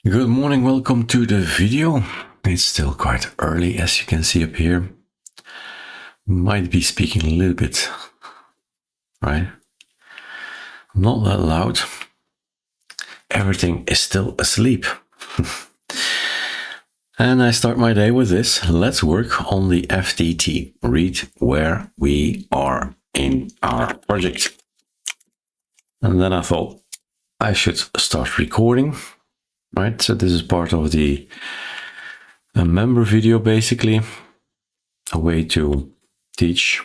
Good morning, welcome to the video. It's still quite early, as you can see up here. Might be speaking a little bit, right? Not that loud. Everything is still asleep. And I start my day with this. Let's work on the FTT. Read where we are in our project. And then I thought I should start recording. Right, so this is part of the member video, basically, a way to teach,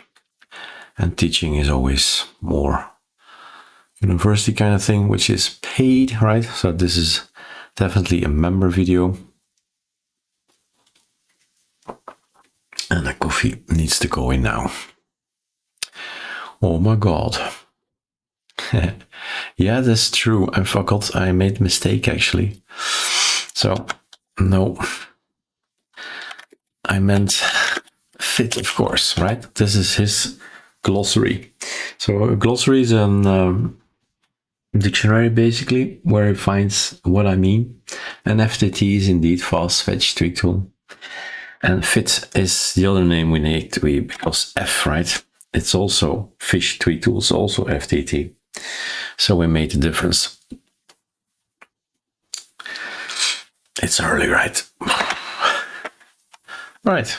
and teaching is always more university kind of thing, which is paid, right? So this is definitely a member video. And the coffee needs to go in now. Oh my God. Yeah, that's true. I forgot I made a mistake actually. So, no. I meant fit, of course, right? This is his glossary. So a glossary is a dictionary, basically, where it finds what I mean. And FTT is indeed fast fetch tweak tool. And fit is the other name we need because F, right? It's also fish tweak tools, also FTT. So we made the difference. It's early, right? Right.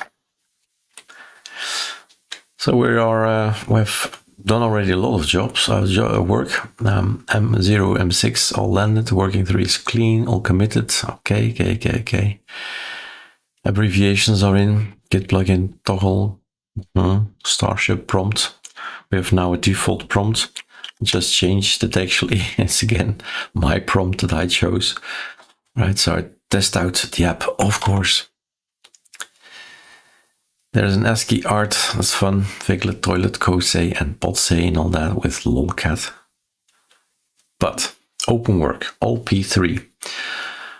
So we've done already a lot of jobs, work. M0, M6 all landed, working 3 is clean, all committed. Okay. Abbreviations are in, git plugin, toggle, Starship prompt. We have now a default prompt. Just changed it actually. It's again my prompt that I chose. Right, so I test out the app, of course. There's an ASCII art, that's fun. Figlet, toilet, Kosei, and Potsei and all that with lolcat. But open work, all P3.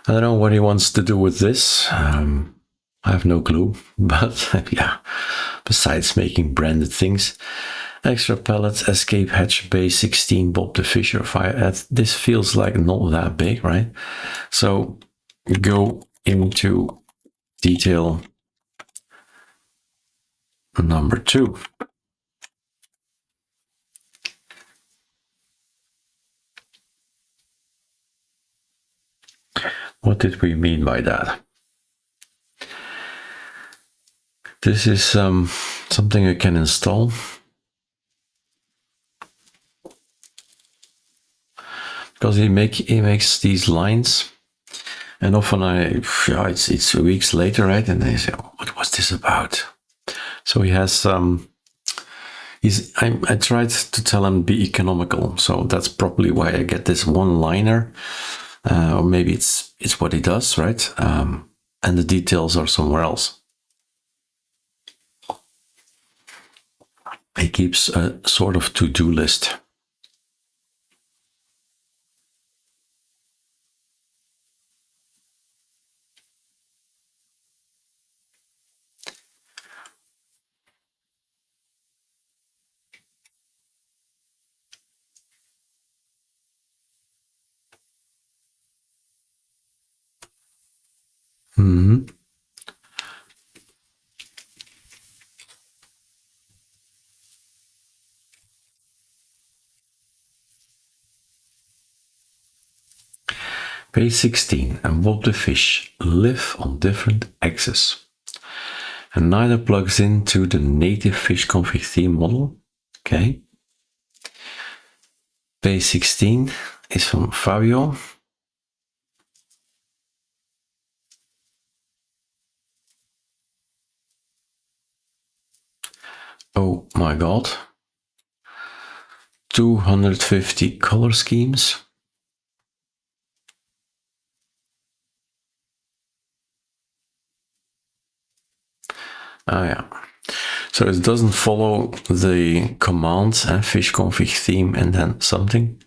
I don't know what he wants to do with this. I have no clue, but yeah, besides making branded things. Extra palette, escape hatch, base16, Bob the Fisher, fire. This feels like not that big, right? So go into detail number 2. What did we mean by that? This is something I can install. Because he makes these lines, and often it's weeks later, right? And they say, oh, what was this about? So he has I tried to tell him be economical, so that's probably why I get this one-liner, or maybe it's what he does, right? And the details are somewhere else. He keeps a sort of to-do list. Base16 and Bob the Fish live on different axes, and neither plugs into the native fish config theme model. Okay. Base16 is from Fabio. Oh my God. 250 color schemes. Oh yeah. So it doesn't follow the command fish config theme and then something.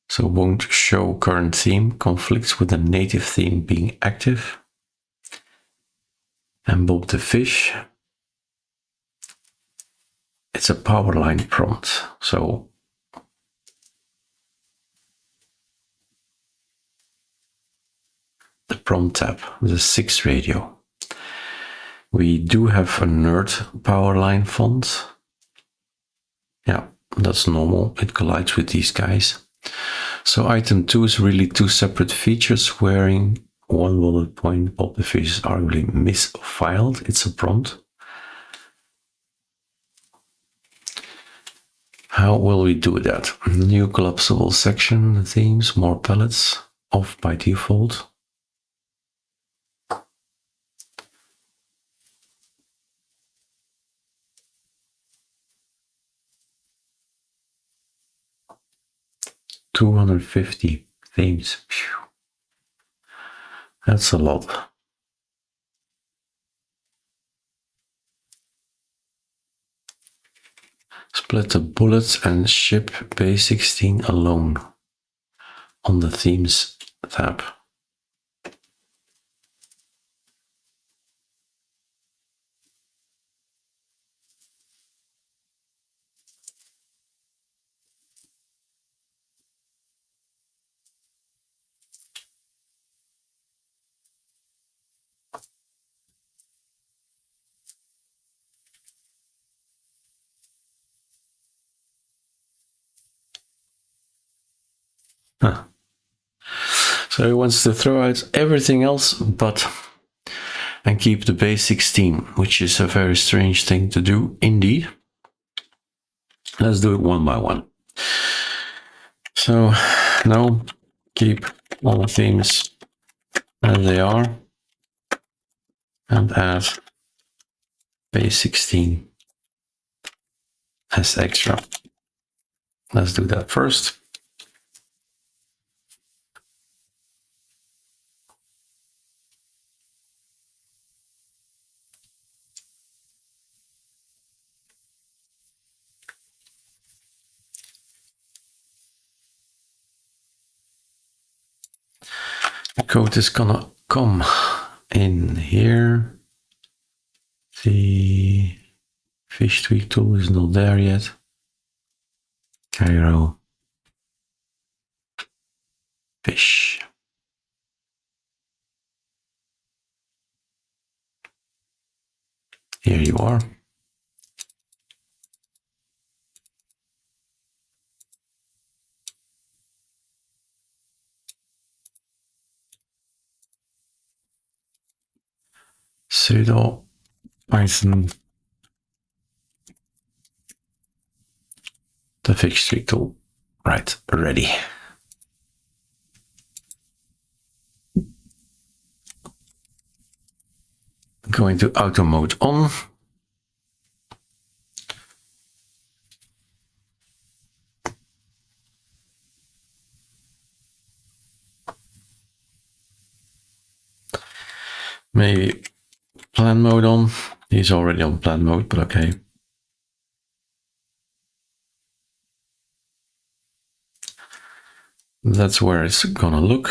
So won't show current theme, conflicts with the native theme being active. And Bob the Fish, it's a power line prompt. So the prompt tab, the 6 radio. We do have a nerd powerline font. Yeah, that's normal. It collides with these guys. So item 2 is really 2 separate features wherein one bullet point of the features are really misfiled. It's a prompt. How will we do that? New collapsible section, themes, more palettes, off by default. $250 themes. Phew. That's a lot. Split the bullets and ship base16 alone on the themes tab. Huh. So he wants to throw out everything else but and keep the base16, which is a very strange thing to do indeed. Let's do it one by one. So now keep all the themes as they are and add base16 as extra. Let's do that first. The code is gonna come in here. The fish tweak tool is not there yet. Kiro. Fish. Here you are. Sudo Python the fish tweak tool. Right, ready. Going to auto mode on. Maybe plan mode on. He's already on plan mode, but okay. That's where it's gonna look.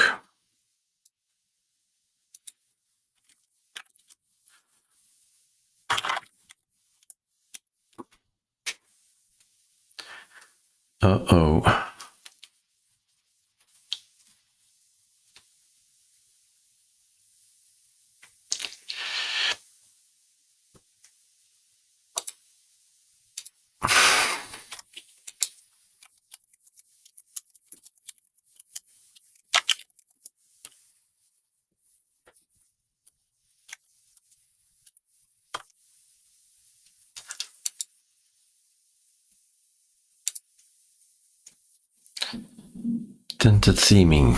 Uh-oh. Tinted theming.